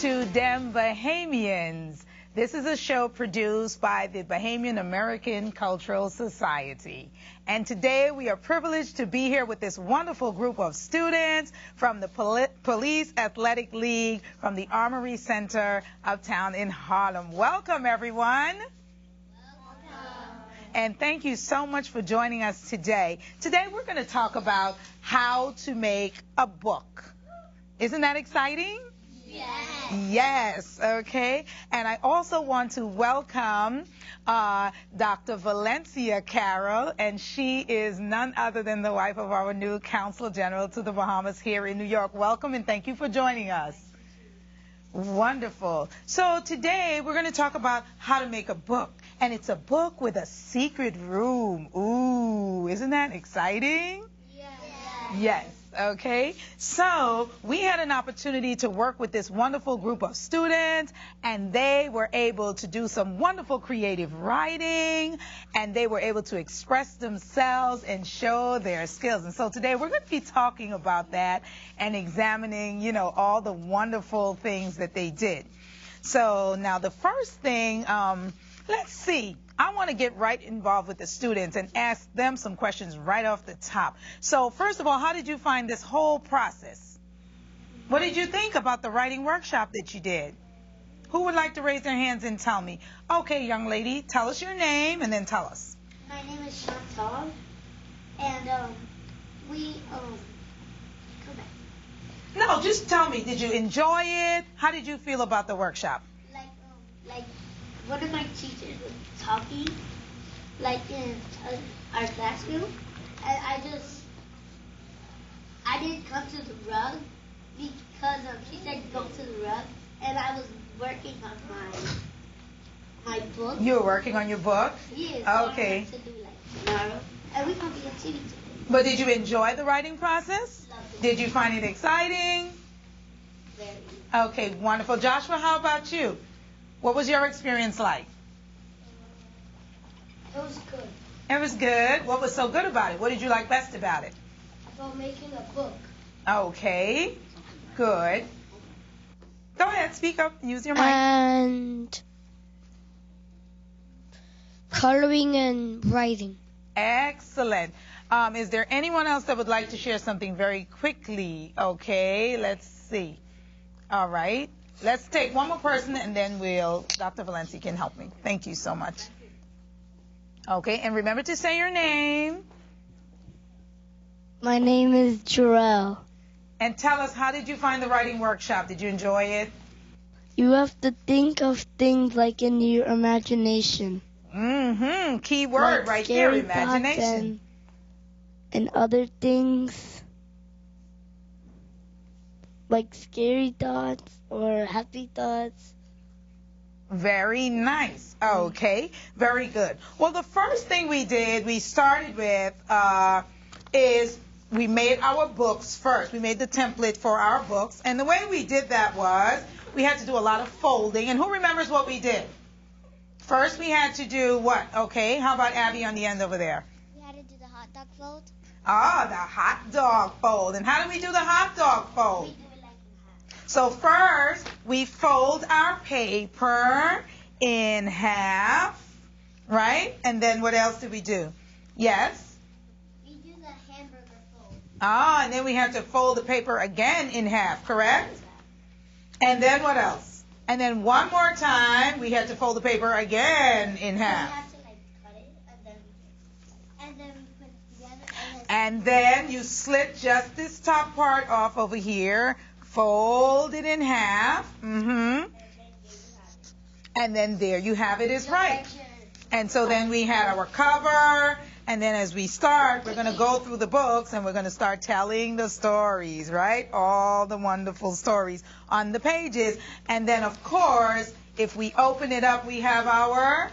to Dem Bahamians. This is a show produced by the Bahamian American Cultural Society. And today we are privileged to be here with this wonderful group of students from the Police Athletic League from the Armory Center uptown in Harlem. Welcome, everyone. And thank you so much for joining us today. Today we're going to talk about how to make a book. Isn't that exciting? Yes. Yes, okay. And I also want to welcome Dr. Valencia Carroll, and she is none other than the wife of our new Consul General to the Bahamas here in New York. Welcome and thank you for joining us. Wonderful. So today we're going to talk about how to make a book. And it's a book with a secret room. Ooh, isn't that exciting? Yes. Yes. Okay, so we had an opportunity to work with this wonderful group of students, and they were able to do some wonderful creative writing, and they were able to express themselves and show their skills. And so today we're going to be talking about that and examining, you know, all the wonderful things that they did. So now the first thing, let's see. I want to get right involved with the students and ask them some questions right off the top. So first of all, how did you find this whole process? What did you think about the writing workshop that you did? Who would like to raise their hands and tell me? Okay, young lady, tell us your name and then tell us. My name is Chantal, and we come back. No, just tell me, did you enjoy it? How did you feel about the workshop? Like one of my teachers was talking, like in our classroom, and I didn't come to the rug because she said go to the rug, and I was working on my book. You were working on your book? Yes. Okay. So I had to do like tomorrow, and we gonna be on TV today. But did you enjoy the writing process? Loved it. Did you find it exciting? Very. Okay, wonderful. Joshua, how about you? What was your experience like? It was good. It was good. What was so good about it? What did you like best about it? About making a book. Okay, good. Go ahead, speak up, use your mic. And coloring and writing. Excellent. Is there anyone else that would like to share something very quickly? Okay, let's see. All right. Let's take one more person and then Dr. Valencia can help me. Thank you so much. Okay, and remember to say your name. My name is Jarrell. And tell us, how did you find the writing workshop? Did you enjoy it? You have to think of things like in your imagination. Mm-hmm. Key word Like right there, scary thoughts imagination. And other things. Like scary thoughts or happy thoughts. Very nice. Okay, very good. Well, the first thing we did, we started with, is we made our books first. We made the template for our books. And the way we did that was we had to do a lot of folding. And who remembers what we did? First, we had to do what? Okay, how about Abby on the end over there? We had to do the hot dog fold. Ah, the hot dog fold. And how do we do the hot dog fold? We do it like in half. So first, we fold our paper in half, right? And then what else do we do? Yes? We do the hamburger fold. Ah, and then we have to fold the paper again in half, correct? And then what else? And then one more time, we had to fold the paper again in We half. have to like cut it and then we put it together And then you slit just this top part off over here, fold it in half, and then there you have it is right. And so then we had our cover, and then as we start, we're going to go through the books and we're going to start telling the stories, right? All the wonderful stories on the pages. And then, of course, if we open it up, we have our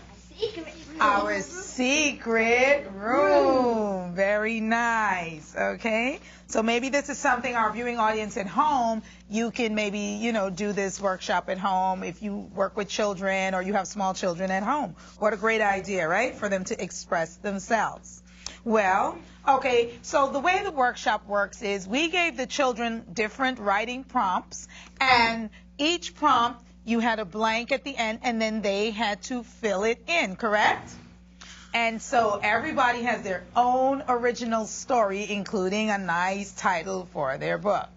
secret room. Very nice. Okay. So maybe this is something our viewing audience at home, you can maybe, you know, do this workshop at home if you work with children or you have small children at home. What a great idea, right? For them to express themselves. Well, okay, so the way the workshop works is we gave the children different writing prompts, and each prompt you had a blank at the end, and then they had to fill it in, correct? And so everybody has their own original story, including a nice title for their book.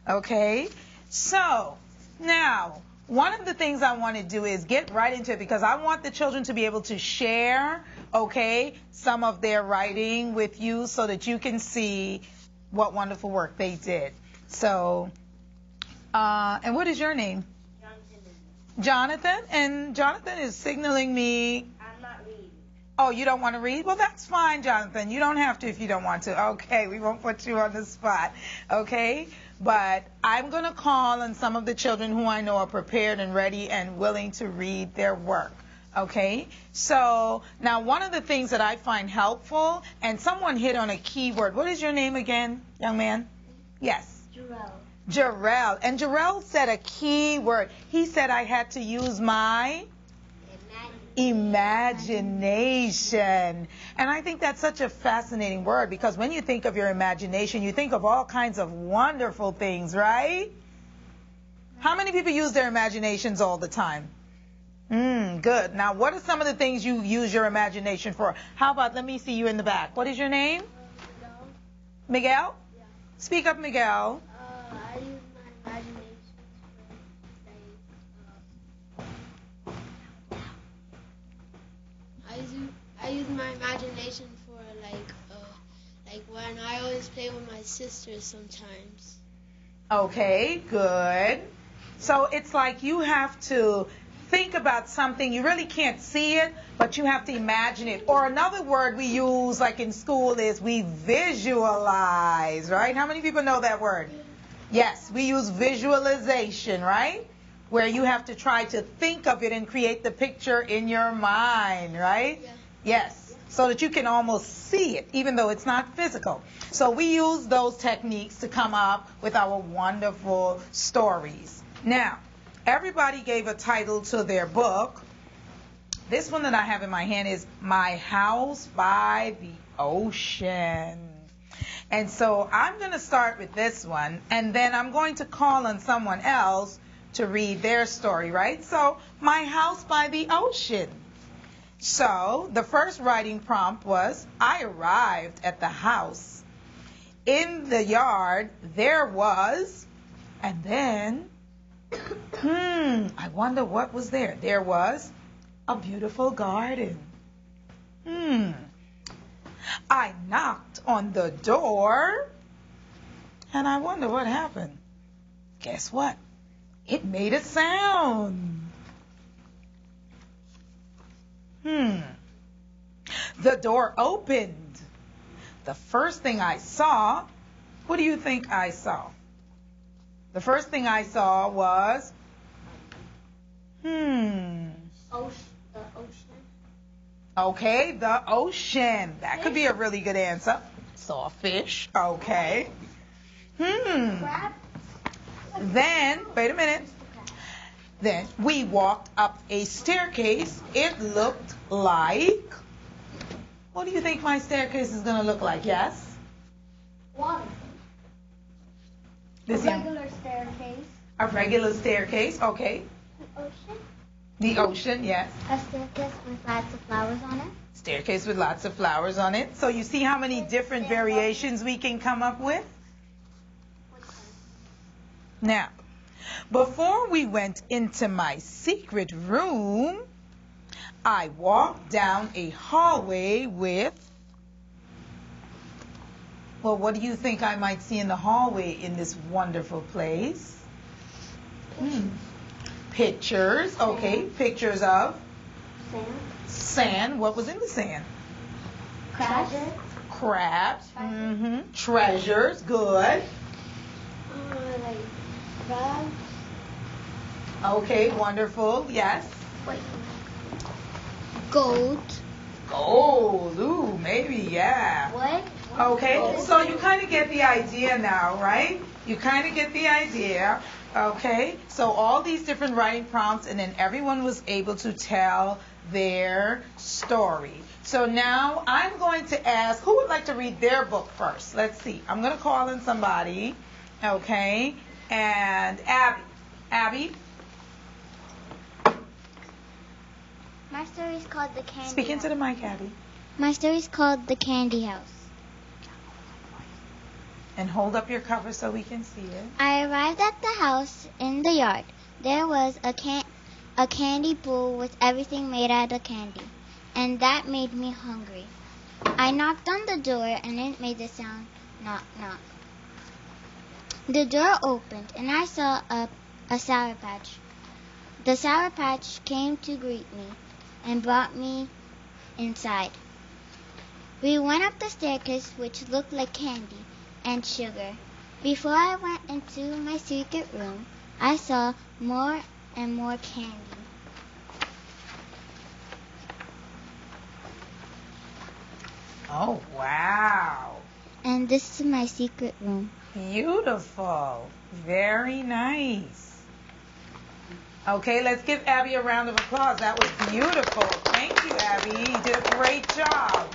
Okay? So, now, one of the things I want to do is get right into it because I want the children to be able to share, okay, some of their writing with you so that you can see what wonderful work they did. So, and what is your name? Jonathan. And Jonathan is signaling me. I'm not reading. Oh, you don't want to read? Well, that's fine, Jonathan. You don't have to if you don't want to. Okay, we won't put you on the spot. Okay? But I'm going to call on some of the children who I know are prepared and ready and willing to read their work. Okay? So, now one of the things that I find helpful, and someone hit on a key word. What is your name again, young man? Yes. Jarrell. Jarrell. And Jarrell said a key word. He said I had to use my imagination. And I think that's such a fascinating word because when you think of your imagination, you think of all kinds of wonderful things, right? How many people use their imaginations all the time? Good. Now, what are some of the things you use your imagination for? How about, let me see you in the back. What is your name? Miguel? Yeah. Speak up, Miguel. I use my imagination I use my imagination for like when I always play with my sisters sometimes. Okay, good. So it's like you have to think about something. You really can't see it, but you have to imagine it. Or another word we use like in school is we visualize, right? How many people know that word? Yes, we use visualization, right? Where you have to try to think of it and create the picture in your mind, right? Yeah. Yes, so that you can almost see it, even though it's not physical. So we use those techniques to come up with our wonderful stories. Now, everybody gave a title to their book. This one that I have in my hand is My House by the Ocean. And so I'm going to start with this one, and then I'm going to call on someone else to read their story, right? So, My House by the Ocean. So, the first writing prompt was, I arrived at the house. In the yard, there was, and then, I wonder what was there. There was a beautiful garden. I knocked on the door, and I wonder what happened. Guess what? It made a sound. The door opened. The first thing I saw, what do you think I saw? The first thing I saw was, The ocean. Okay, the ocean. That could be a really good answer. Saw a fish. Okay. Crab. Then, wait a minute. Then we walked up a staircase. It looked like, what do you think my staircase is going to look like? Yes? Water. This Regular staircase. a regular staircase. Okay. Ocean. The ocean, yes. A staircase with lots of flowers on it. Staircase with lots of flowers on it. So you see how many different variations we can come up with? Now, before we went into my secret room, I walked down a hallway with, well, what do you think I might see in the hallway in this wonderful place? Pictures, okay, pictures of Sand. sand. What was in the sand? Crabs. Crabs. Treasures, good. Like crabs. Okay, wonderful, yes. Wait. Gold. Gold, ooh, maybe, yeah. What? Okay, so you kind of get the idea now, right? You kind of get the idea. Okay, so all these different writing prompts, and then everyone was able to tell their story. So now I'm going to ask, who would like to read their book first? Let's see. I'm going to call in somebody. Okay. And Abby. Abby? My story is called The Candy Speak into the House. mic, Abby. My story is called The Candy House. And hold up your cover so we can see it. I arrived at the house in the yard. There was a candy bowl with everything made out of candy, and that made me hungry. I knocked on the door, and it made the sound knock, knock. The door opened, and I saw a Sour Patch. The Sour Patch came to greet me and brought me inside. We went up the staircase, which looked like candy and sugar. Before I went into my secret room, I saw more and more candy. Oh, wow. And this is my secret room. Beautiful. Very nice. Okay, let's give Abby a round of applause. That was beautiful. Thank you, Abby. You did a great job.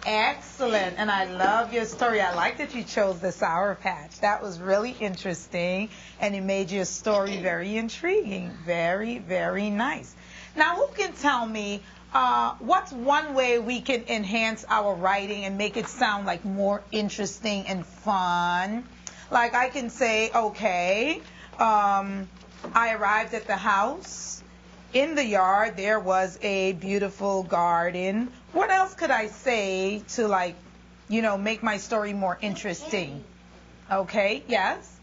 Excellent. And I love your story. I like that you chose the Sour Patch. That was really interesting, and it made your story very intriguing. Very, very nice. Now, who can tell me what's one way we can enhance our writing and make it sound like more interesting and fun? Like I can say, okay, I arrived at the house. In the yard, there was a beautiful garden. What else could I say to, like, make my story more interesting? Okay, yes?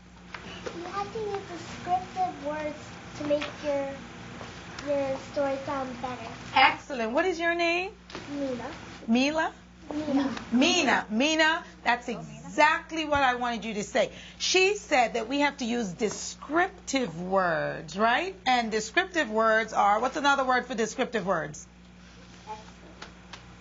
You have to use descriptive words to make your story sound better. Excellent. What is your name? Mina. Mila? Mina. Mina, that's exactly what I wanted you to say. She said that we have to use descriptive words, right? And descriptive words are, what's another word for descriptive words?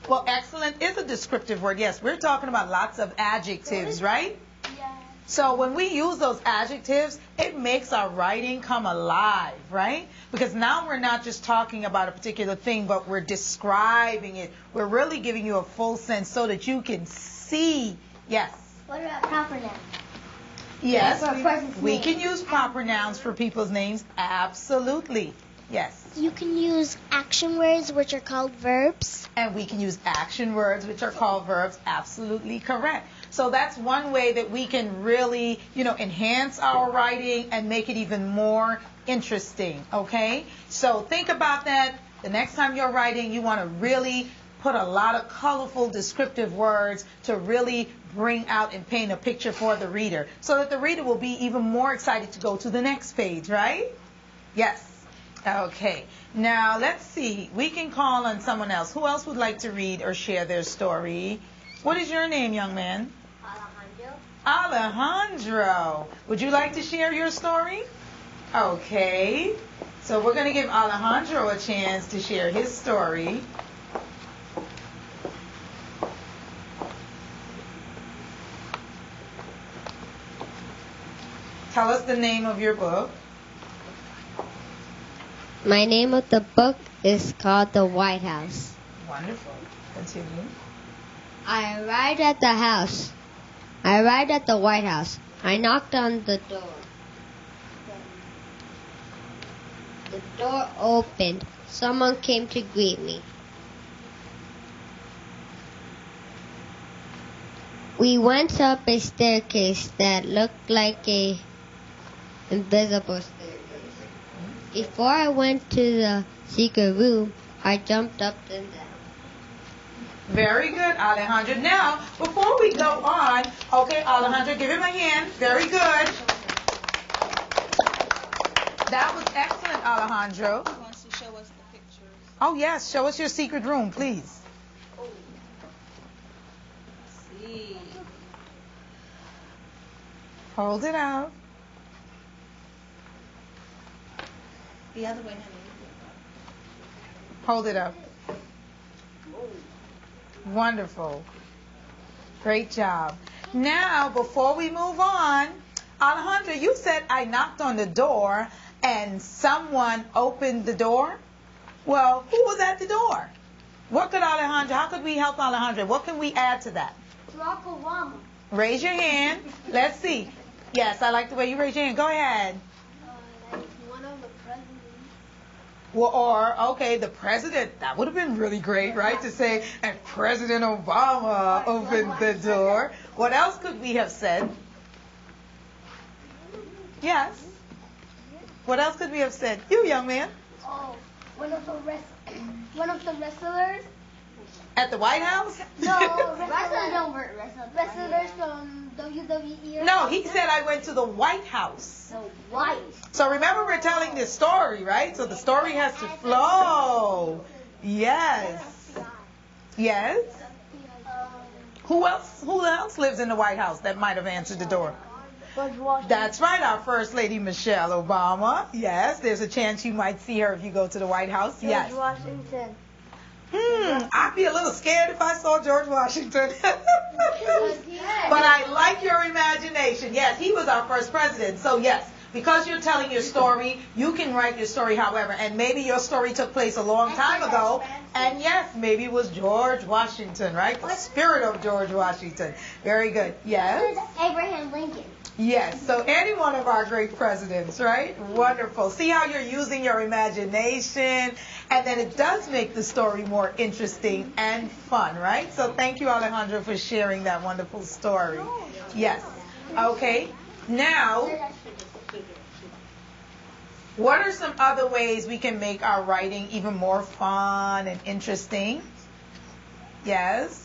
Well, excellent is a descriptive word. Yes, we're talking about lots of adjectives, right? Yeah. So when we use those adjectives, it makes our writing come alive, right? Because now we're not just talking about a particular thing, but we're describing it. We're really giving you a full sense so that you can see. Yes. What about proper nouns? Yes. For a person's We name. can use proper nouns for people's names. Absolutely. Yes. You can use action words, which are called verbs. And we can use action words, which are called verbs. Absolutely correct. So that's one way that we can really, enhance our writing and make it even more interesting, okay? So think about that. The next time you're writing, you want to really put a lot of colorful descriptive words to really bring out and paint a picture for the reader so that the reader will be even more excited to go to the next page, right? Yes. Okay. Now, let's see. We can call on someone else. Who else would like to read or share their story? What is your name, young man? Alejandro. Would you like to share your story? Okay. So we're going to give Alejandro a chance to share his story. Tell us the name of your book. My name of the book is called The White House. Wonderful. Continue. I arrived at the house. I arrived at the White House. I knocked on the door. The door opened. Someone came to greet me. We went up a staircase that looked like a invisible staircase. Before I went to the secret room, I jumped up and down. Very good, Alejandro. Now, before we go on, okay, Alejandro, give him a hand. Very good. That was excellent, Alejandro. He wants to show us the pictures. Oh, yes. Show us your secret room, please. See. Hold it out. The other way, honey. Hold it up. Wonderful. Great job. Now, before we move on, Alejandro, you said I knocked on the door and someone opened the door. Well, who was at the door? What could Alejandra, how could we help Alejandra? What can we add to that? Barack Obama. Raise your hand. Let's see. Yes, I like the way you raise your hand. Go ahead. Like one of the presidents. Well, or, okay, the president. That would have been really great, right? To say, and President Obama opened the door. What else could we have said? Yes. What else could we have said? You, young man. Oh, one of the wrestlers. At the White House? No, wrestlers don't work. Wrestlers from WWE. No, he said I went to the White House. The White. So remember, we're telling this story, right? So the story has to flow. Yes. Yes. Who else lives in the White House that might have answered the door? George Washington. That's right, our First Lady Michelle Obama. Yes, there's a chance you might see her if you go to the White House. Yes. George Washington. I'd be a little scared if I saw George Washington. But I like your imagination. Yes, he was our first president. So yes, because you're telling your story, you can write your story however. And maybe your story took place a long time ago. And yes, maybe it was George Washington, right? The spirit of George Washington. Very good. Yes. Abraham Lincoln. Yes, so any one of our great presidents, right? Wonderful. See how you're using your imagination, and then it does make the story more interesting and fun, right? So thank you, Alejandro, for sharing that wonderful story. Yes. Okay. Now, what are some other ways we can make our writing even more fun and interesting? Yes.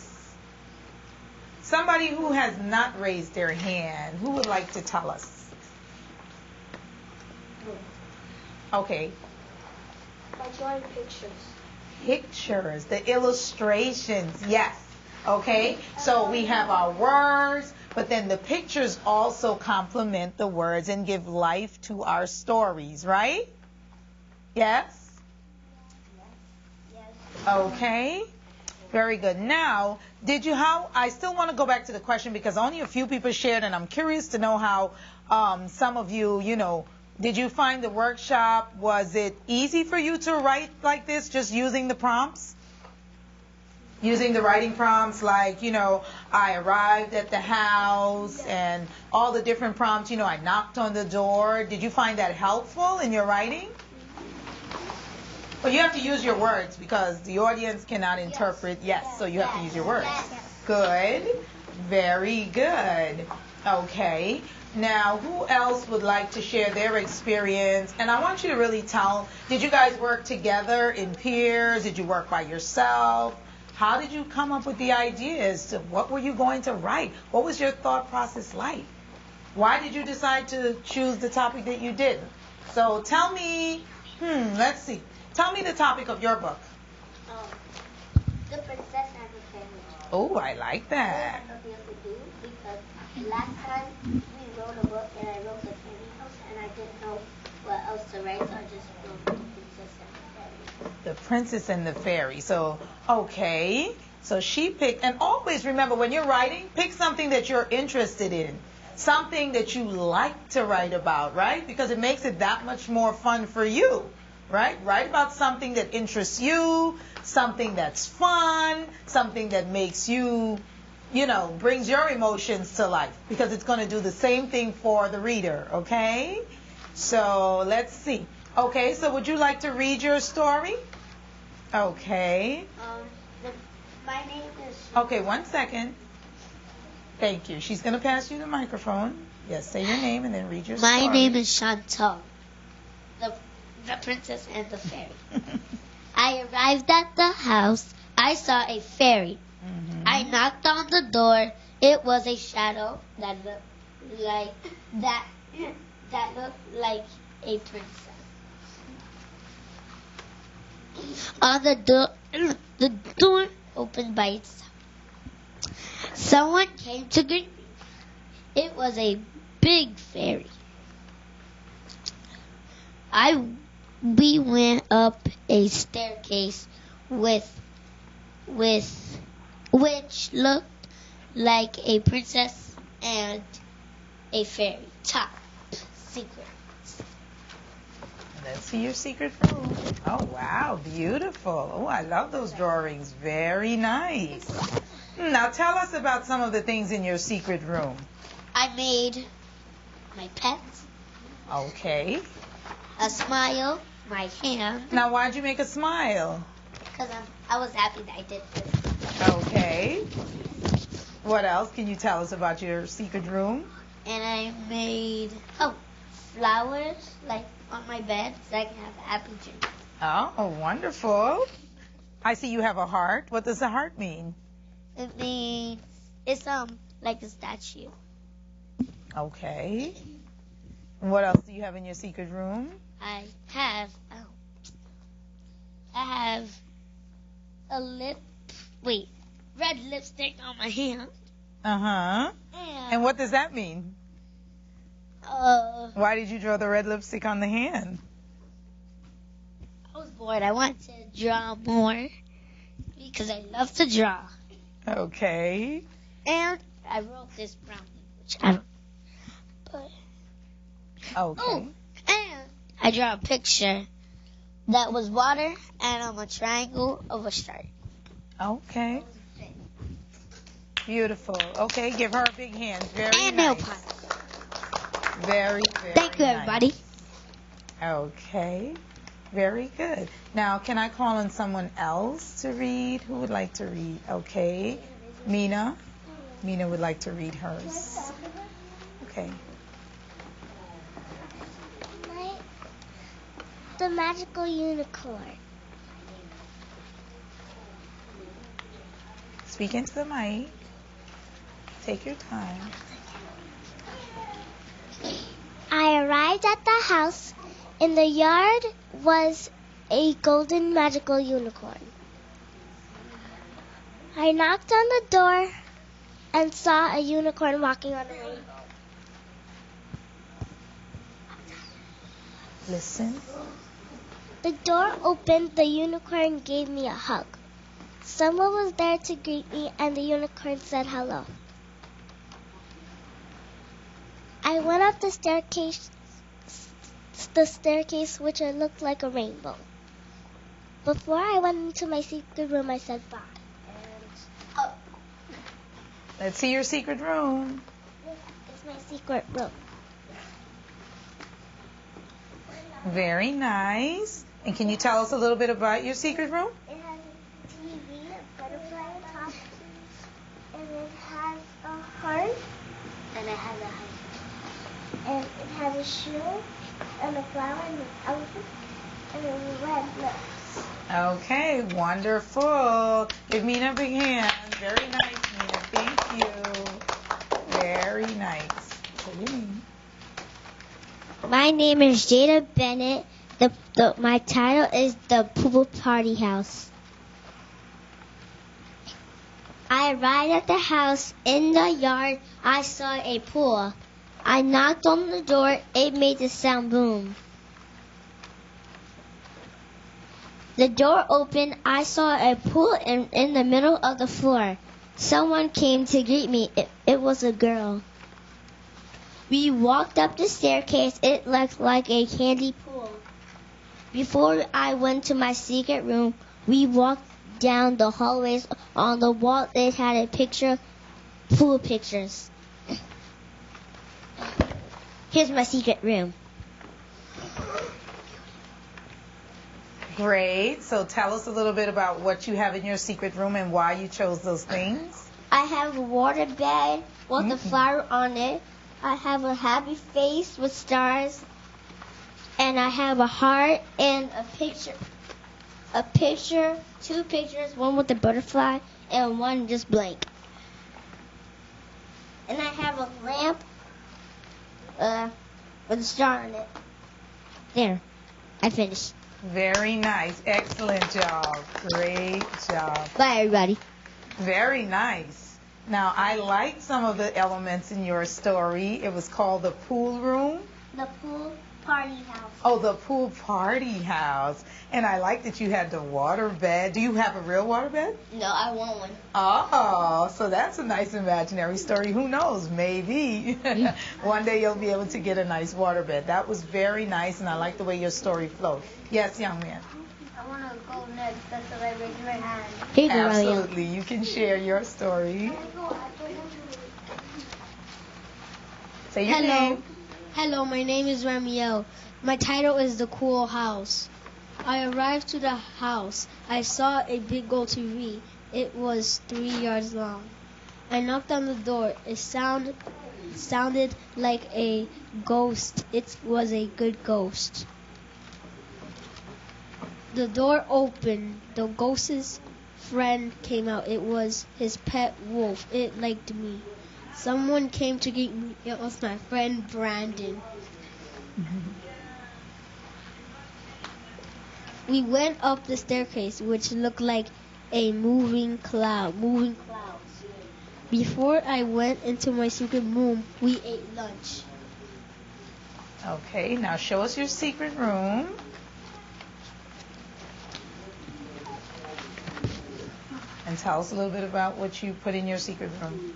Somebody who has not raised their hand, who would like to tell us? Okay. By drawing pictures. Pictures, the illustrations, yes. Okay, so we have our words, but then the pictures also complement the words and give life to our stories, right? Yes? Yes. Okay. Very good. Now, I still want to go back to the question because only a few people shared, and I'm curious to know how some of you, did you find the workshop, was it easy for you to write like this, just using the prompts? Using the writing prompts like, I arrived at the house and all the different prompts, I knocked on the door. Did you find that helpful in your writing? Well, you have to use your words because the audience cannot interpret. Yes, so you have to use your words. Good. Very good. Okay. Now, who else would like to share their experience? And I want you to really tell, did you guys work together in peers? Did you work by yourself? How did you come up with the ideas? What were you going to write? What was your thought process like? Why did you decide to choose the topic that you did? So tell me, let's see. Tell me the topic of your book. The Princess and the Fairy. Oh, I like I that. had nothing else to do because last time we wrote a book and I wrote the fairy house and I didn't know what else to write, so I just wrote the Princess and the Fairy. The Princess and the Fairy. So, okay. So she picked, and always remember when you're writing, pick something that you're interested in. Something that you like to write about, right? Because it makes it that much more fun for you. Right? Write about something that interests you, something that's fun, something that makes you, brings your emotions to life because it's going to do the same thing for the reader, okay? So let's see. Okay, so would you like to read your story? Okay. My name is... Okay, 1 second. Thank you. She's going to pass you the microphone. Yes, say your name and then read your story. My name is Chantal. The Princess and the Fairy. I arrived at the house. I saw a fairy. Mm-hmm. I knocked on the door. It was a shadow that looked like a princess. On the door opened by itself. Someone came to greet me. It was a big fairy. We went up a staircase which looked like a princess and a fairy. Top secret. Let's see your secret room. Oh, wow, beautiful. Oh, I love those drawings. Very nice. Now tell us about some of the things in your secret room. I made my pets, Okay. a smile, my hand, Now, why'd you make a smile? because I was happy that I did this. Okay. What else can you tell us about your secret room? And I made flowers like on my bed so I can have a happy dream. Oh, wonderful. I see you have a heart. What does a heart mean? It means it's like a statue. Okay. What else do you have in your secret room? I have a red lipstick on my hand. Uh-huh. And what does that mean? Why did you draw the red lipstick on the hand? I was bored. I wanted to draw more because I love to draw. Okay. And I wrote this brownie, which I don't. But Okay. and I drew a picture that was water and a triangle of a stripe. Okay. Beautiful. Okay, give her a big hand. Very And nail nice. polish. Very, very Thank you, nice. everybody. Okay. Very good. Now, can I call on someone else to read? Who would like to read? Okay. Mina. Mina would like to read hers. Okay. The magical unicorn. Speak into the mic. Take your time. I arrived at the house. In the yard was a golden magical unicorn. I knocked on the door and saw a unicorn walking on a rainbow. Listen. The door opened, the unicorn gave me a hug. Someone was there to greet me, and the unicorn said hello. I went up the staircase which looked like a rainbow. Before I went into my secret room, I said bye. Let's see your secret room. It's my secret room. Very nice. And can you tell us a little bit about your secret room? It has a TV, a butterfly on top, and it has a heart, And I have a hug. and it has a shoe, and a flower, and an elephant, and a red lips. Okay, wonderful. Give Mina a big hand. Very nice, Mina. Thank you. Very nice. What do you mean? My name is Jada Bennett. My title is The Pool Party House. I arrived at the house. In the yard, I saw a pool. I knocked on the door. It made the sound boom. The door opened. I saw a pool in the middle of the floor. Someone came to greet me. It was a girl. We walked up the staircase. It looked like a candy pool. Before I went to my secret room, we walked down the hallways. On the wall, they had a picture full of pictures. Here's my secret room. Great. So tell us a little bit about what you have in your secret room and why you chose those things. I have a water bed with a flower on it. I have a happy face with stars. And I have a heart and a picture, two pictures, one with a butterfly and one just blank. And I have a lamp with a star on it. There, I finished. Very nice. Excellent job. Great job. Bye, everybody. Very nice. Now, I like some of the elements in your story. It was called the pool room. The pool party house. Oh, the pool party house. And I like that you had the water bed. Do you have a real water bed? No, I want one. Oh, so that's a nice imaginary story. Who knows? Maybe one day you'll be able to get a nice water bed. That was very nice, and I like the way your story flowed. Yes, young man. I want to go next. That's what I raised my hand. Here you go, Romeo. Absolutely. You can share your story. Say your name. Hello, my name is Ramiel. My title is The Cool House. I arrived to the house. I saw a big gold TV. It was 3 yards long. I knocked on the door. It sounded like a ghost. It was a good ghost. The door opened. The ghost's friend came out. It was his pet wolf. It liked me. Someone came to greet me. It was my friend Brandon. We went up the staircase, which looked like a moving clouds. Before I went into my secret room, we ate lunch. Okay, now show us your secret room. And tell us a little bit about what you put in your secret room.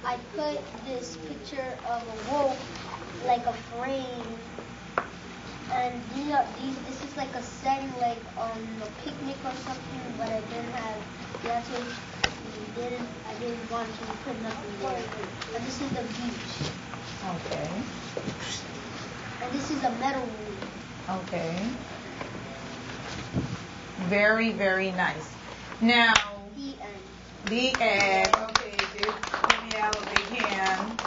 I put this picture of a wolf, like a frame, and this is like a setting, like on a picnic or something, but I didn't have. That's what I didn't want to put nothing there. And this is the beach. Okay. And this is a metal room. Okay. Very, very nice. Now, The end. the egg. Okay, give me a big hand.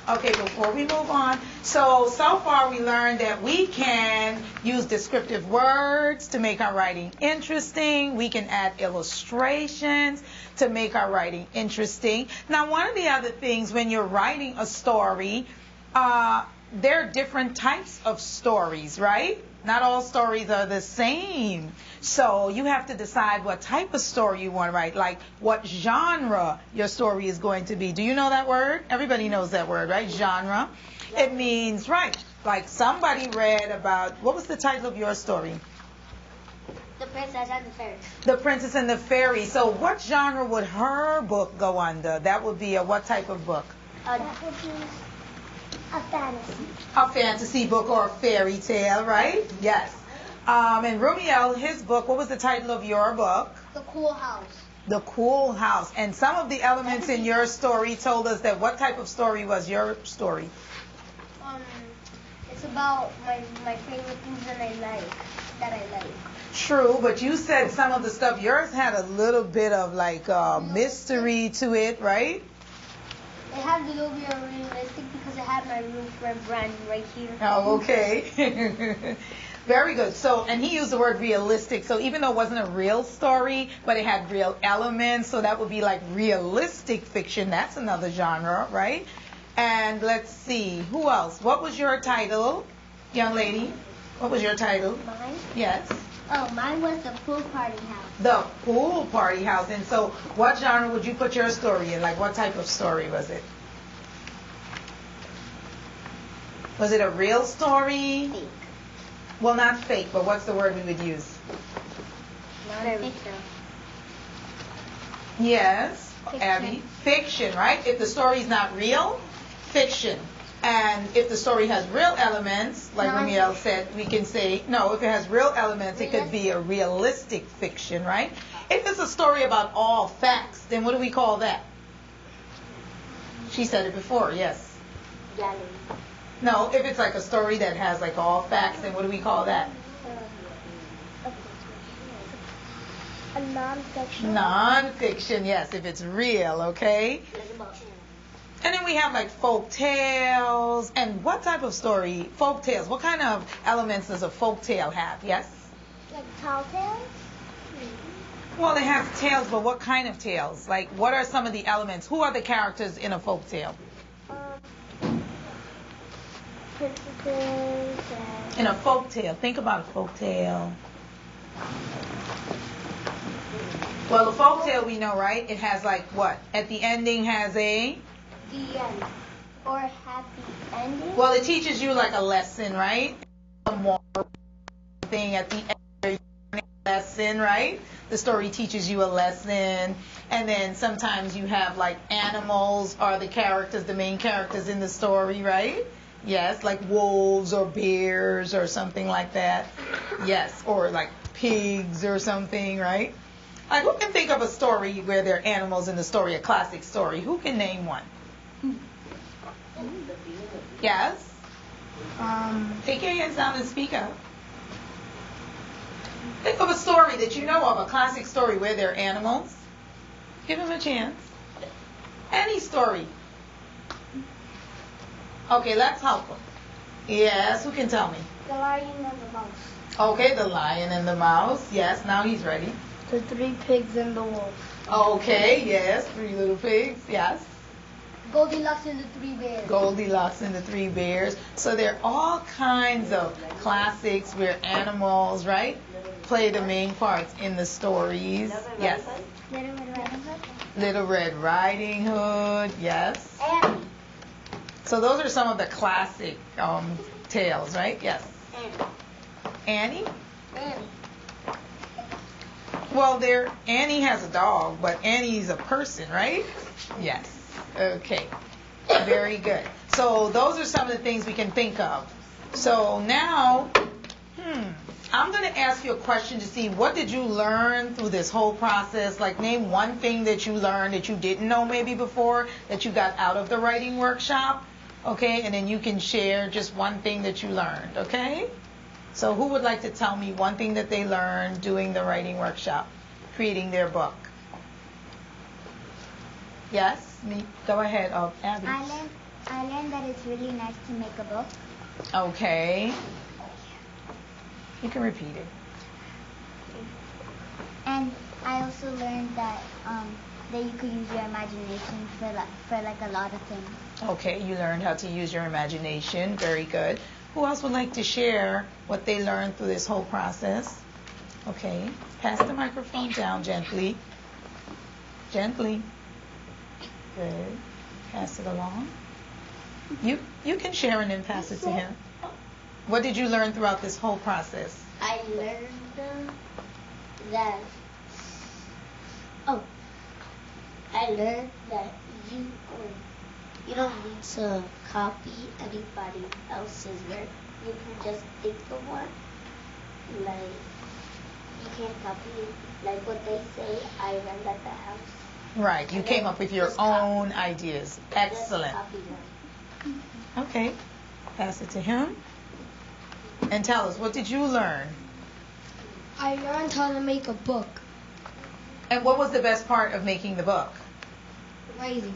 Okay, before we move on, so far we learned that we can use descriptive words to make our writing interesting. We can add illustrations to make our writing interesting. Now, one of the other things when you're writing a story, there are different types of stories, right? Not all stories are the same. So you have to decide what type of story you want to write, like what genre your story is going to be. Do you know that word? Everybody knows that word, right? Genre. It means, right, like somebody read about, what was the title of your story? The Princess and the Fairy. The Princess and the Fairy. So what genre would her book go under? That would be a what type of book? That would be a fantasy. A fantasy book or a fairy tale, right? Yes. And Rumiel, his book, what was the title of your book? The Cool House. The Cool House. And some of the elements in your story told us that what type of story was your story? It's about my favorite things that I like. True, but you said some of the stuff, yours had a little bit of like mystery to it, right? It had a little bit of realistic because it had my real friend Brandon right here. Oh, okay. Very good. So, and he used the word realistic. So even though it wasn't a real story, but it had real elements, so that would be like realistic fiction. That's another genre, right? And let's see, who else? What was your title, young lady? What was your title? Mine? Yes. Oh, mine was the pool party house. The pool party house. And so what genre would you put your story in? Like what type of story was it? Was it a real story? Fake. Well, not fake, but what's the word we would use? Non-fiction. Yes, Fiction. Abby. Fiction, right? If the story's not real, fiction. And if the story has real elements, like Ramiel said, we can say, no, if it has real elements, it could be a realistic fiction, right? If it's a story about all facts, then what do we call that? She said it before, yes. Gallery. No, if it's like a story that has like all facts, then what do we call that? A non-fiction. Non-fiction, yes, if it's real, okay? And then we have like folk tales. And what type of story? Folk tales. What kind of elements does a folk tale have? Yes? Like tall tales? Well, it has tales, but what kind of tales? Like, what are some of the elements? Who are the characters in a folk tale? Princesses and... In a folk tale. Think about a folk tale. Well, a folk tale we know, right? It has like what? At the ending has a... The end. or happy ending? Well, it teaches you like a lesson, right? A more thing at the end of the lesson, right? The story teaches you a lesson. And then sometimes you have like animals are the characters, the main characters in the story, right? Yes, like wolves or bears or something like that. Yes, or like pigs or something, right? Like, who can think of a story where there are animals in the story, a classic story? Who can name one? Yes? Take your hands down and speak up. Think of a story that you know of, a classic story where there are animals. Give them a chance. Any story. Okay, let's help them. Yes, who can tell me? The Lion and the Mouse. Okay, The Lion and the Mouse. Yes, now he's ready. The 3 pigs and the wolf. Okay, yes, 3 little pigs. Yes. Goldilocks and the 3 bears. Goldilocks and the 3 bears. So there are all kinds of classics where animals, right, play the main parts in the stories. Yes. Little Red Riding Hood. Little Red Riding Hood. Yes. Annie. So those are some of the classic tales, right? Yes. Annie? Annie. Well, Annie has a dog, but Annie's a person, right? Yes. Okay. Very good. So those are some of the things we can think of. So now, I'm going to ask you a question to see what did you learn through this whole process. Like, name one thing that you learned that you didn't know maybe before that you got out of the writing workshop. Okay, and then you can share just one thing that you learned, okay? So who would like to tell me one thing that they learned doing the writing workshop, creating their book? Yes, me. Go ahead, Abby. I learned that it's really nice to make a book. Okay. You can repeat it. And I also learned that you could use your imagination for like a lot of things. Okay, you learned how to use your imagination. Very good. Who else would like to share what they learned through this whole process? Okay, pass the microphone down gently. Gently. Good. Pass it along. You can share and then pass it to him. What did you learn throughout this whole process? I learned that. I learned that you don't need to copy anybody else's work. You can just think of one. Like, you can't copy like what they say. I learned at the house. Right, you came up with your own ideas. Excellent. Okay, pass it to him. And tell us, what did you learn? I learned how to make a book. And what was the best part of making the book? Writing.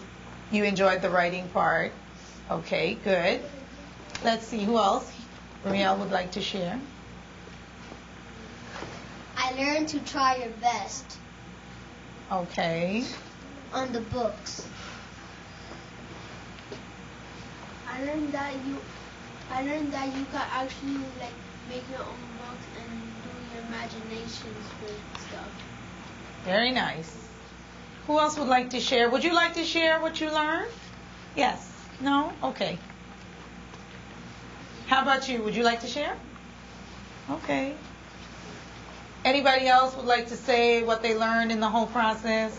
You enjoyed the writing part. Okay, good. Let's see, who else? Ramiel would like to share. I learned to try your best Okay. on the books. I learned that you can actually like make your own books and do your imaginations with stuff. Very nice. Who else would like to share? Would you like to share what you learned? Yes. No? Okay. How about you? Would you like to share? Okay. Anybody else would like to say what they learned in the whole process?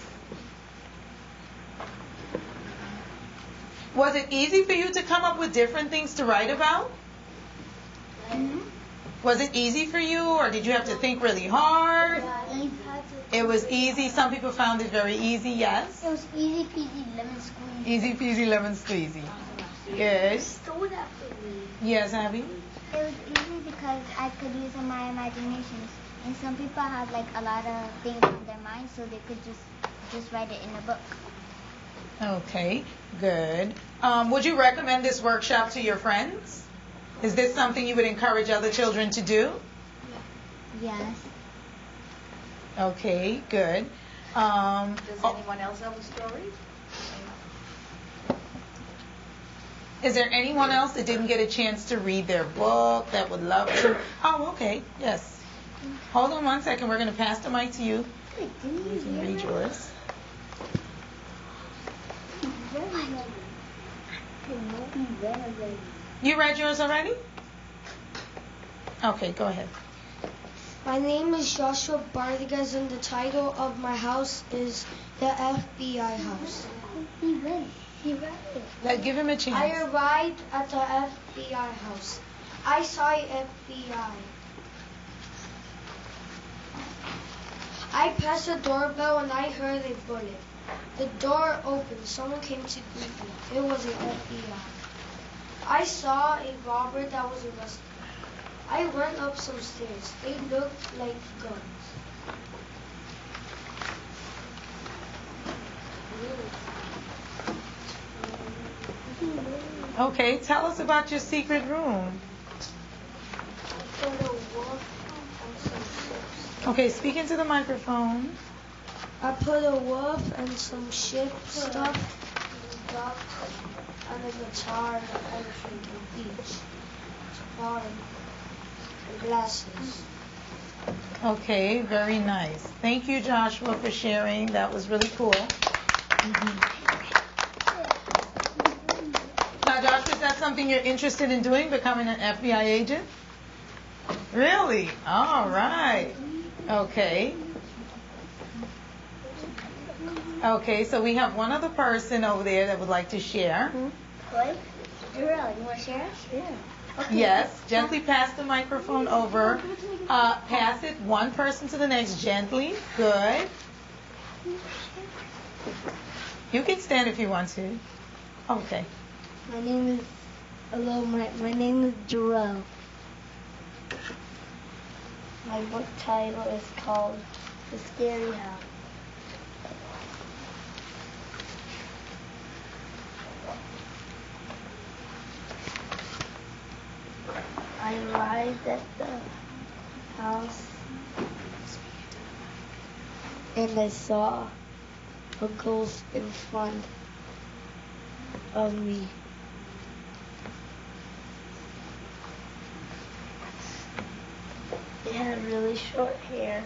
Was it easy for you to come up with different things to write about? Mm-hmm. Was it easy for you, or did you have to think really hard? It was easy. Some people found it very easy, yes? It was easy peasy lemon squeezy. Easy peasy lemon squeezy. Yes. Stole that from me. Yes, Abby? It was easy because I could use my imaginations. And some people have like a lot of things on their mind, so they could just write it in a book. Okay, good. Would you recommend this workshop to your friends? Is this something you would encourage other children to do? Yes. Okay, good. Does anyone else have a story? Is there anyone else that didn't get a chance to read their book that would love to? Oh, okay, yes. Hold on one second. We're going to pass the mic to you. You can read yours. You read yours already? Okay, go ahead. My name is Joshua Bartigas, and the title of my house is the FBI house. Give him a chance. I arrived at the FBI house. I saw FBI. I passed the doorbell and I heard a bullet. The door opened. Someone came to greet me. It was an FBI. I saw a robber that was arrested. I went up some stairs. They looked like guns. Okay, tell us about your secret room. Okay, speak into the microphone. I put a wolf and some ship stuff, and a guitar, and an elephant, and beach, bottom, and glasses. Okay, very nice. Thank you, Joshua, for sharing. That was really cool. Now, Joshua, is that something you're interested in doing, becoming an FBI agent? Really? All right. Okay. Okay, so we have one other person over there that would like to share. What? Carroll, you want to share? Yeah. Okay. Yes, gently pass the microphone over. Pass it one person to the next gently. Good. You can stand if you want to. Okay. My name is Jarrell. My book title is called The Scary House. I arrived at the house and I saw a ghost in front of me. It had really short hair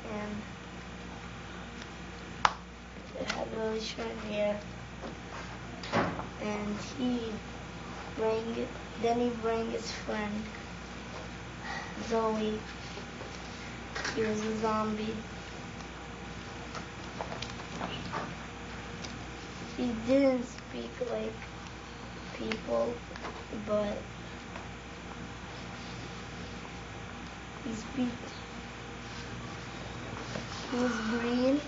and he bring his friend Zoe. He was a zombie. He didn't speak like people, but he speaks. He was green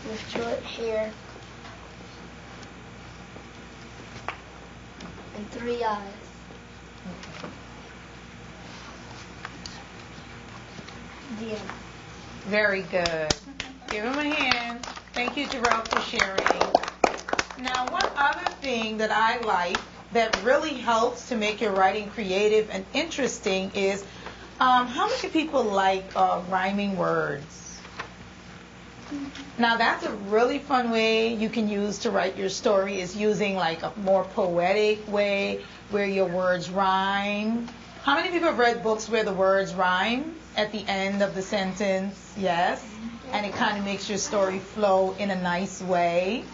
with short hair and 3 eyes. The end. Very good. Give him a hand. Thank you, Jarrell, for sharing. Now, one other thing that I like that really helps to make your writing creative and interesting is how many people like rhyming words? Now, that's a really fun way you can use to write your story, is using like a more poetic way where your words rhyme. How many people have read books where the words rhyme at the end of the sentence? Yes. And it kind of makes your story flow in a nice way,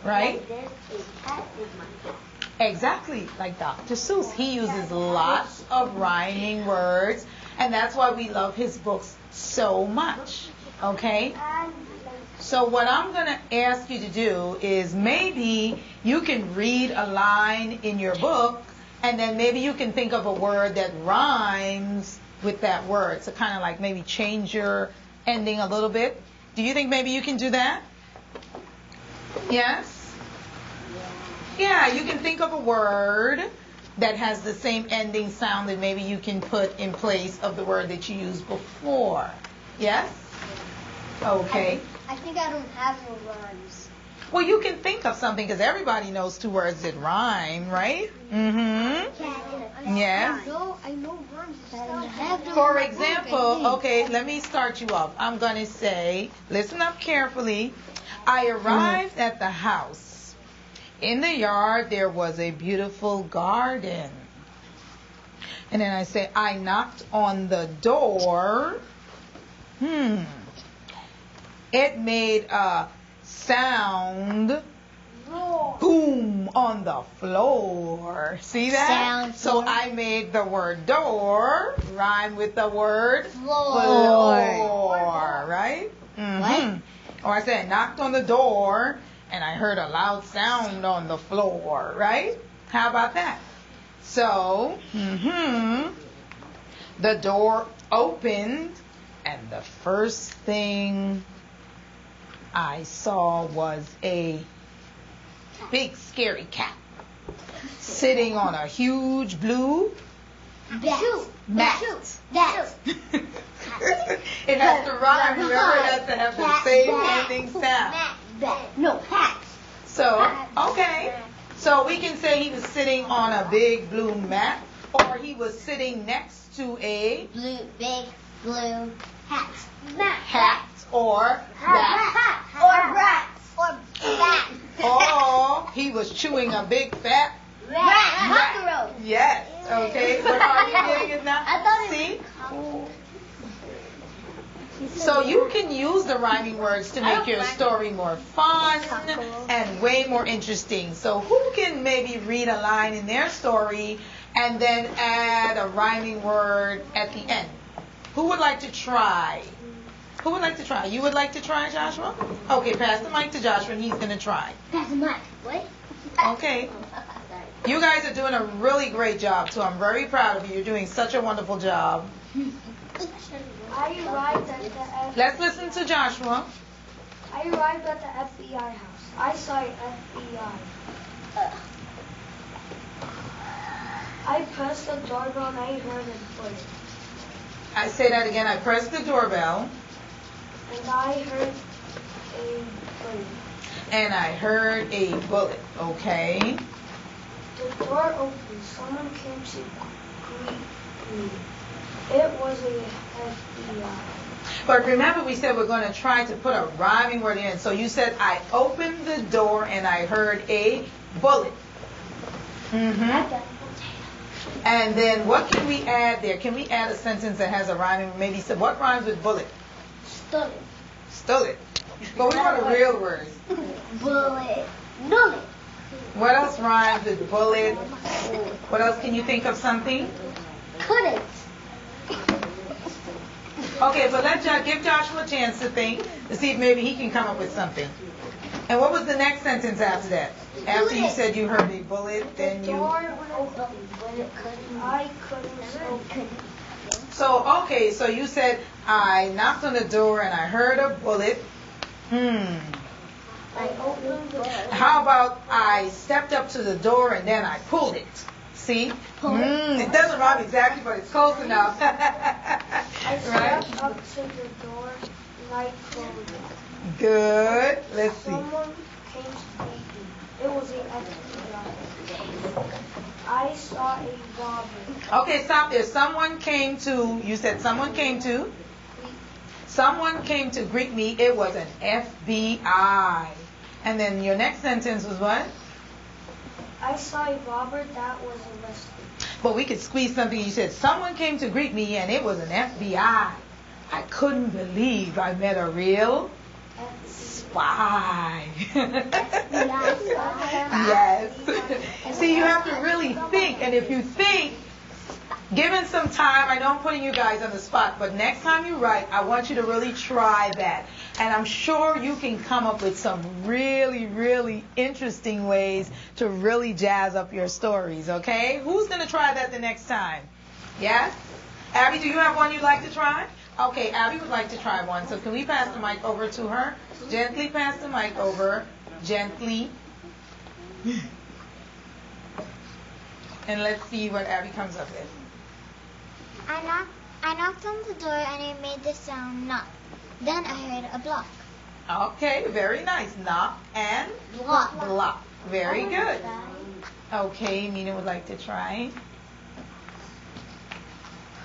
right? There's a cat in my book. Exactly, like Dr. Seuss. He uses lots of rhyming words, and that's why we love his books so much, okay? So what I'm going to ask you to do is maybe you can read a line in your book, and then maybe you can think of a word that rhymes with that word. So kind of like maybe change your ending a little bit. Do you think maybe you can do that? Yes? Yeah, you can think of a word that has the same ending sound that maybe you can put in place of the word that you used before. Yes? Okay. I think I don't have no rhymes. Well, you can think of something because everybody knows 2 words that rhyme, right? Mm-hmm. Yes. I know rhymes. For example, okay, let me start you off. I'm going to say, listen up carefully. I arrived at the house. In the yard, there was a beautiful garden. And then I say, I knocked on the door. It made a sound boom on the floor. See that? Sound So floor. I made the word door rhyme with the word Floor. right? What? Or I said knocked on the door and I heard a loud sound on the floor, right? How about that? So, the door opened and the first thing I saw was a big scary cat sitting on a huge blue mat. It has to rhyme. Remember, it has to have the same ending sound. No, hat. So, okay. So we can say he was sitting on a big blue mat, or he was sitting next to a Big blue hat. hat, or bat. Or rats. Or bat. Or he was chewing a big fat Rat. yes. Okay. What are you getting it now? See? So you can use the rhyming words to make your story more fun and way more interesting. So who can maybe read a line in their story and then add a rhyming word at the end? Who would like to try? Who would like to try? You would like to try, Joshua? Okay, pass the mic to Joshua and he's going to try. Pass the mic. What? Okay. You guys are doing a really great job too. I'm very proud of you. You're doing such a wonderful job. I arrived at the Let's listen to Joshua. FBI house. I saw FBI. I pressed the doorbell and I heard a bullet. I say that again. I pressed the doorbell And I heard a bullet. and I heard a bullet. Okay. The door opened. Someone came to greet me. It was a FBI. But remember, we said we're going to try to put a rhyming word in. So you said, I opened the door and I heard a bullet. And then what can we add there? Can we add a sentence that has a rhyming? Maybe say, what rhymes with bullet? Stole it. Stole it. But we want a real word. Bullet. Bullet. What else rhymes with bullet? What else? Can you think of something? Couldn't. Okay, but give Joshua a chance to think, to see if maybe he can come up with something. And what was the next sentence after that? After you said you heard a bullet, then you... I couldn't open. So, okay, so you said, I knocked on the door and I heard a bullet. I opened the door. How about I stepped up to the door and then I pulled it? See? It doesn't rhyme exactly, but it's close enough. I Right? stepped up to the door and I closed it. Good. Let's see. Someone came to greet me. It was an FBI. I saw a robber. Okay, stop there. Someone came to, you said someone came to? Someone came to greet me. It was an FBI. And then your next sentence was what? I saw a robber that was arrested. But we could squeeze something. You said, someone came to greet me and it was an FBI. I couldn't believe I met a real spy. Yes. See, you have to really think. And if you think, given some time, I know I'm putting you guys on the spot, but next time you write, I want you to really try that. And I'm sure you can come up with some really, really interesting ways to really jazz up your stories, okay? Who's going to try that the next time? Yes? Abby, do you have one you'd like to try? Okay, Abby would like to try one. So can we pass the mic over to her? Gently pass the mic over. Gently. And let's see what Abby comes up with. I knocked on the door and it made the sound knock. Then I heard a block. Okay, very nice. Knock and block. Very good. Okay, Mina would like to try.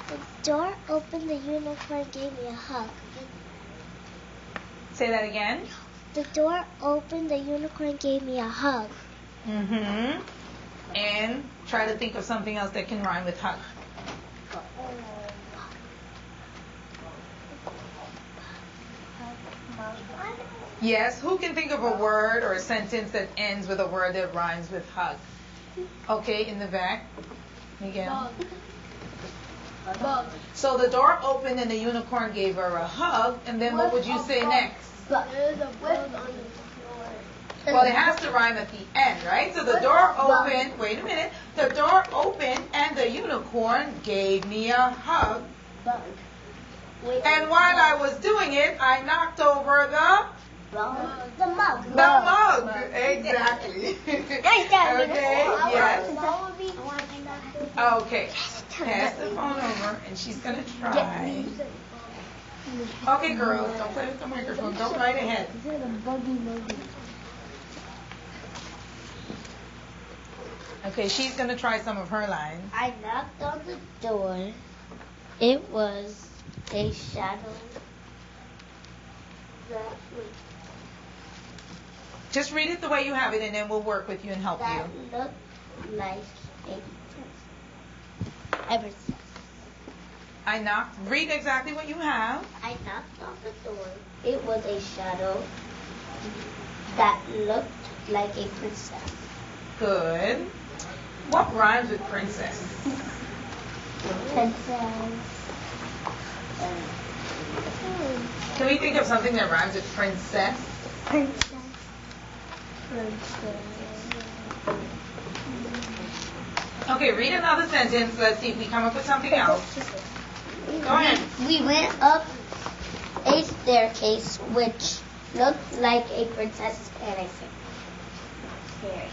The door opened, the unicorn gave me a hug. Say that again. The door opened, the unicorn gave me a hug. Mm-hmm. And try to think of something else that can rhyme with hug. Yes, who can think of a word or a sentence that ends with a word that rhymes with hug? Okay, in the back. Miguel. Bug. So the door opened and the unicorn gave her a hug, and then what would you say next? There's a bug on the floor. Well, it has to rhyme at the end, right? So the door opened, wait a minute, the door opened and the unicorn gave me a hug. Bug. And while I was doing it, I knocked over the mug. Exactly. Okay, yes. Okay. Pass the phone over and she's going to try. Okay, girls, don't play with the microphone. Go right ahead. Okay, she's going to try some of her lines. I knocked on the door. It was a shadow that Just read it the way you have it and then we'll work with you and help you. looked like a princess. Read exactly what you have. I knocked on the door. It was a shadow that looked like a princess. Good. What rhymes with princess? Princess. Can we think of something that rhymes with princess? Okay, read another sentence. Let's see if we come up with something else. Go ahead. We went up a staircase which looked like a princess and a fairy.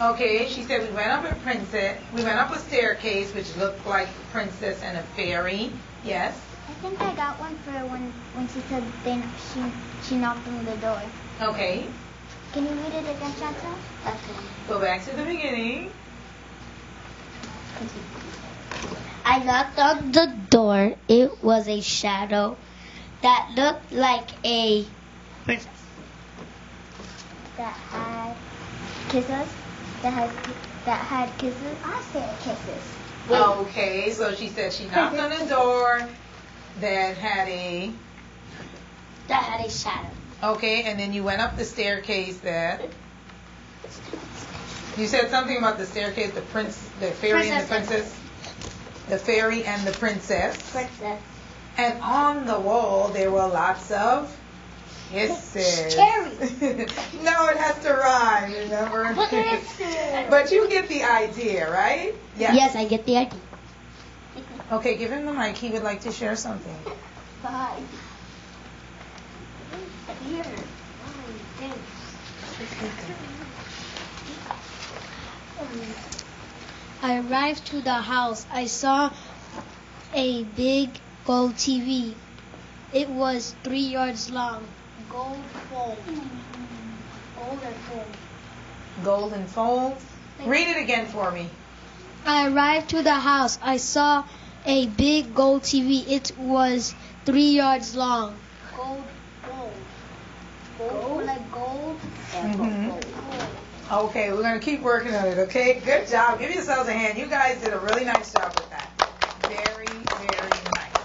Okay, she said we went up a staircase which looked like a princess and a fairy. Yes. I think I got one for when she said she knocked on the door. Okay. Can you read it again, Chantal? Okay. Go back to the beginning. I knocked on the door. It was a shadow that looked like a princess. That had kisses. That had kisses. I said kisses. Okay, so she said she knocked on the door that had a shadow. Okay, and then you went up the staircase that you said something about the staircase, the fairy and the princess. The fairy and the princess. And on the wall there were lots of kisses. Cherries. No, it has to rhyme, remember? But you get the idea, right? Yes, I get the idea. Okay, give him the mic. He would like to share something. Bye. Here. I arrived to the house. I saw a big gold TV. It was 3 yards long. Gold foam. Golden foam. Golden fold. Read it again for me. I arrived to the house. I saw a big gold TV. It was 3 yards long. Gold foam. Gold? Like gold? Okay, we're going to keep working on it, okay? Good job. Give yourselves a hand. You guys did a really nice job with that. Very, very nice.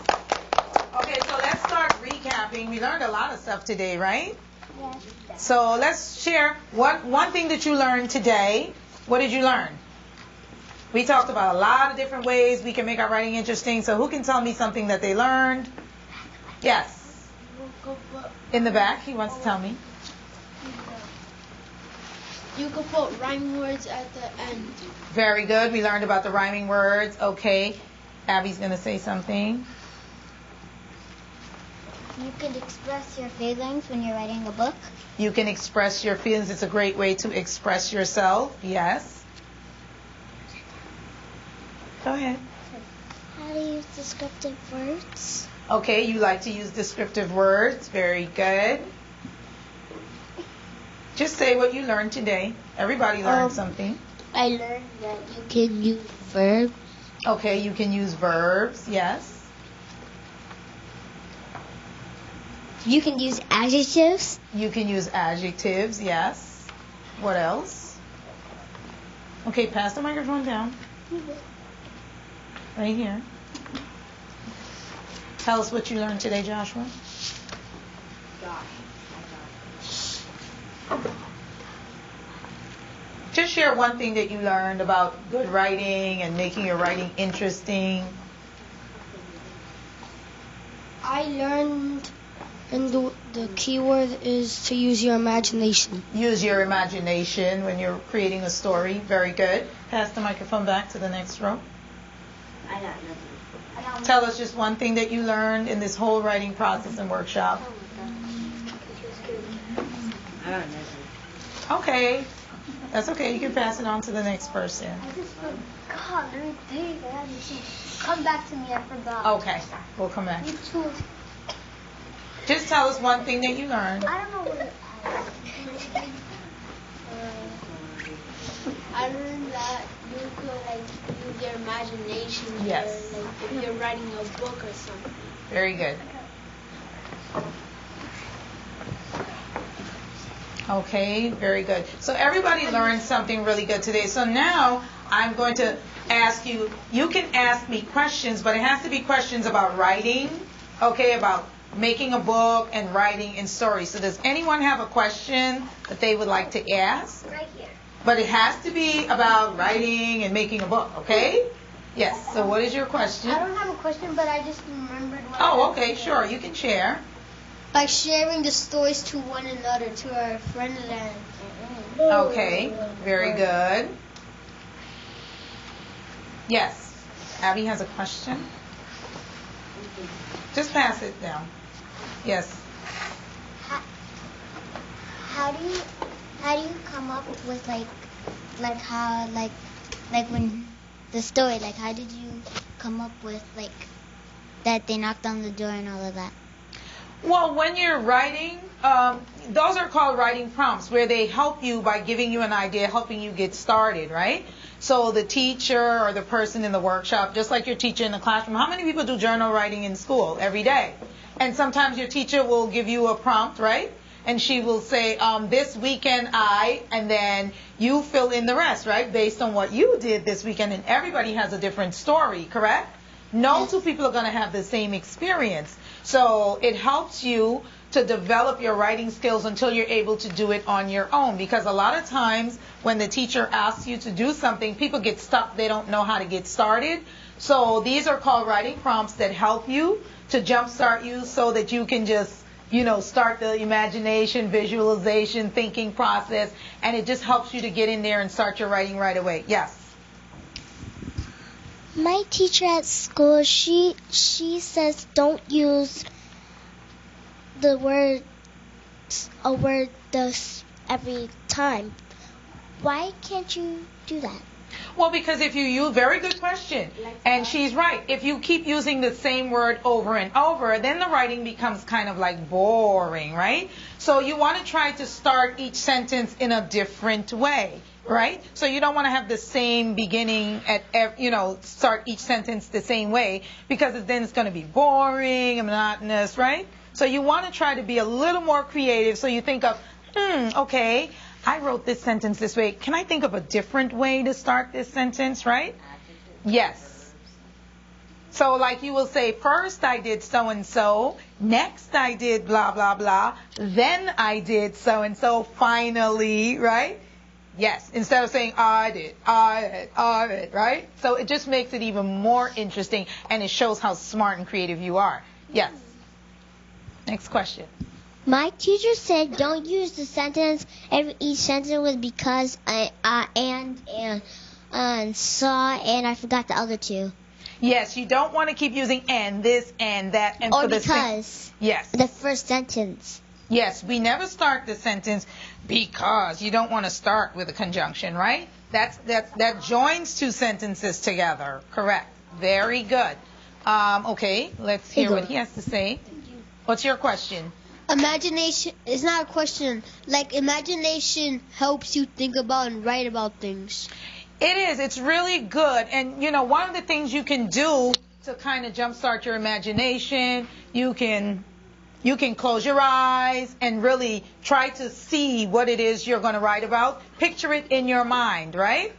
Okay, so let's start recapping. We learned a lot of stuff today, right? Yes. So let's share one thing that you learned today. What did you learn? We talked about a lot of different ways we can make our writing interesting. So who can tell me something that they learned? Yes. In the back, he wants to tell me. You can put rhyming words at the end. Very good. We learned about the rhyming words. Okay. Abby's going to say something. You can express your feelings when you're writing a book. You can express your feelings. It's a great way to express yourself. Yes. Go ahead. How to use descriptive words. Okay, you like to use descriptive words. Very good. Just say what you learned today. Everybody learned something. I learned that you can use verbs. Okay, you can use verbs. Yes. You can use adjectives. You can use adjectives. Yes. What else? Okay, pass the microphone down. Right here. Tell us what you learned today, Joshua. Just share one thing that you learned about good writing and making your writing interesting. I learned, and the key word is to use your imagination. Use your imagination when you're creating a story. Very good. Pass the microphone back to the next row. I got nothing. Tell us just one thing that you learned in this whole writing process and workshop. I got nothing. Okay. That's okay. You can pass it on to the next person. I just forgot. Let me think. I had to come back to me. I forgot. Okay. We'll come back. You too. Just tell us one thing that you learned. I don't know what I learned that you could use your imagination. Yes. If you're writing a book or something. Very good. Okay, very good. So everybody learned something really good today. So now I'm going to ask you, you can ask me questions, but it has to be questions about writing, okay, about making a book and writing and stories. So does anyone have a question that they would like to ask? right here. But it has to be about writing and making a book, okay? Yes, so what is your question? I don't have a question, but I just remembered what Oh, okay, sure, you can share. By sharing the stories to one another, to our friends and Okay, very good. Yes, Abby has a question. Just pass it down. Yes. How do you come up with how when the story, like how did you come up with that they knocked on the door and all of that? Well, when you're writing, those are called writing prompts, where they help you by giving you an idea, helping you get started, right? So the teacher or the person in the workshop, just like your teacher in the classroom, how many people do journal writing in school every day? And sometimes your teacher will give you a prompt, right? And she will say, this weekend and then you fill in the rest, right? Based on what you did this weekend. And everybody has a different story, correct? No two people are going to have the same experience. So it helps you to develop your writing skills until you're able to do it on your own. Because a lot of times when the teacher asks you to do something, people get stuck. They don't know how to get started. So these are called writing prompts that help you to jumpstart you so that you can just, start the imagination, visualization, thinking process. And it just helps you to get in there and start your writing right away. Yes. My teacher at school, she says don't use a word this every time. Why can't you do that? Well, because if you use, very good question, and she's right. If you keep using the same word over and over, then the writing becomes kind of like boring, right? So you want to try to start each sentence in a different way. Right? So you don't want to have the same beginning start each sentence the same way, because then it's going to be boring and monotonous, right? So you want to try to be a little more creative. So you think of, okay, I wrote this sentence this way. Can I think of a different way to start this sentence, right? Yes. So like you will say, first I did so-and-so, next I did blah, blah, blah, then I did so-and-so, finally, right? Yes, instead of saying I did, right? So it just makes it even more interesting, and it shows how smart and creative you are. Yes. Next question. My teacher said don't use the sentence. Each sentence was because and saw, and I forgot the other two. Yes, you don't want to keep using and, this, and that, and or for the because. Yes. The first sentence. Yes, we never start the sentence because. You don't want to start with a conjunction, right? That joins two sentences together. Correct. Very good. Okay, let's hear what he has to say. What's your question? Imagination is not a question. Like, imagination helps you think about and write about things. It is. It's really good. And, one of the things you can do to kind of jumpstart your imagination, you can close your eyes and really try to see what it is you're going to write about. Picture it in your mind, right?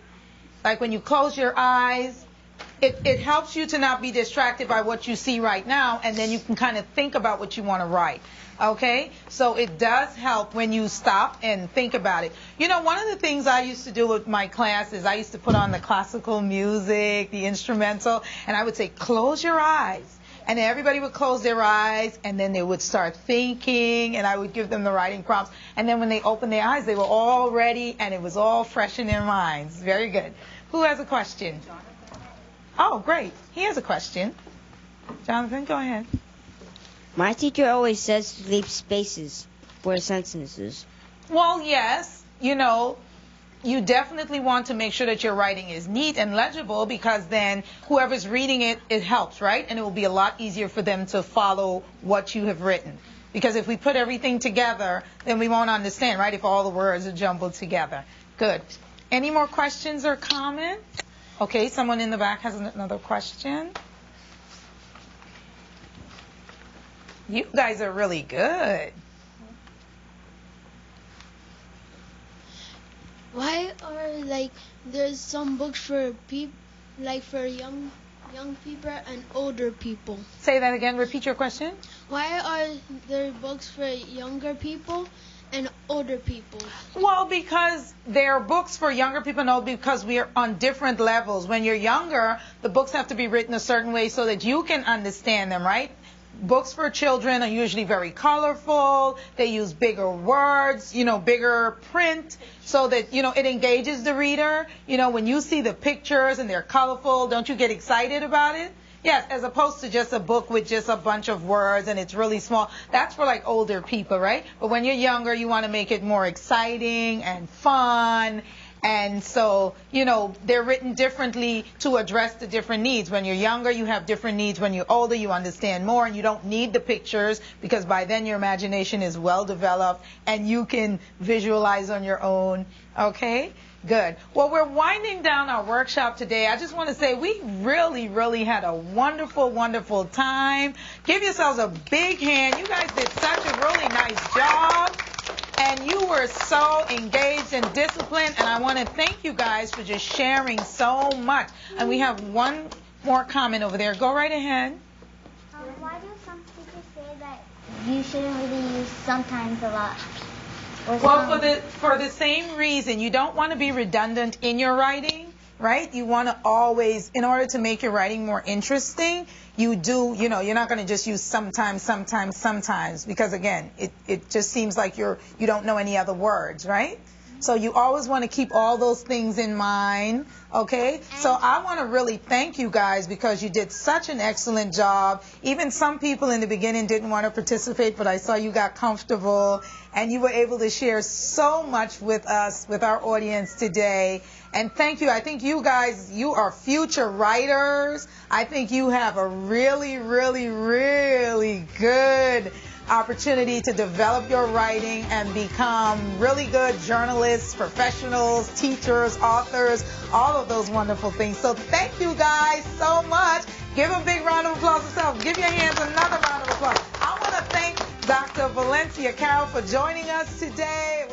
Like when you close your eyes, it helps you to not be distracted by what you see right now, and then you can kind of think about what you want to write. Okay? So it does help when you stop and think about it. You know, one of the things I used to do with my class is I used to put on the classical music, the instrumental, and I would say, close your eyes. And everybody would close their eyes, and then they would start thinking, and I would give them the writing prompts. And then when they opened their eyes, they were all ready, and it was all fresh in their minds. Very good. Who has a question? Oh, great. He has a question. Jonathan, go ahead. My teacher always says to leave spaces for sentences. Well, yes. You know, you definitely want to make sure that your writing is neat and legible, because then whoever's reading it, it helps, right? And it will be a lot easier for them to follow what you have written. Because if we put everything together, then we won't understand, right? If all the words are jumbled together. Good. Any more questions or comments? Okay, someone in the back has another question. You guys are really good. Why are there's some books for for young people and older people? Say that again. Repeat your question. Why are there books for younger people and older people? Well, because there are books for younger people and old, because we are on different levels. When you're younger, the books have to be written a certain way so that you can understand them, right? Books for children are usually very colorful. They use bigger words, bigger print, so that, it engages the reader. When you see the pictures and they're colorful, don't you get excited about it? Yes, as opposed to just a book with just a bunch of words and it's really small. That's for like older people, right? But when you're younger, you want to make it more exciting and fun. And so, they're written differently to address the different needs. When you're younger, you have different needs. When you're older, you understand more, and you don't need the pictures, because by then your imagination is well developed and you can visualize on your own. Okay? Good. Well, we're winding down our workshop today. I just want to say we really, really had a wonderful, wonderful time. Give yourselves a big hand. You guys did such a really nice job. And you were so engaged and disciplined, and I want to thank you guys for just sharing so much. And we have one more comment over there. Go right ahead. Why do some teachers say that you shouldn't really use sometimes a lot? Well, for the same reason. You don't want to be redundant in your writing, right? You want to always, in order to make your writing more interesting, you're not going to just use sometimes, because again, it just seems like you don't know any other words, right? So you always want to keep all those things in mind, okay? So I want to really thank you guys, because you did such an excellent job. Even some people in the beginning didn't want to participate, but I saw you got comfortable and you were able to share so much with us, with our audience today. And thank you. I think you guys, you are future writers. I think you have a really, really, really good opportunity to develop your writing and become really good journalists, professionals, teachers, authors, all of those wonderful things. So thank you guys so much. Give a big round of applause yourself. Give your hands another round of applause. I want to thank Dr. Valencia Carroll for joining us today.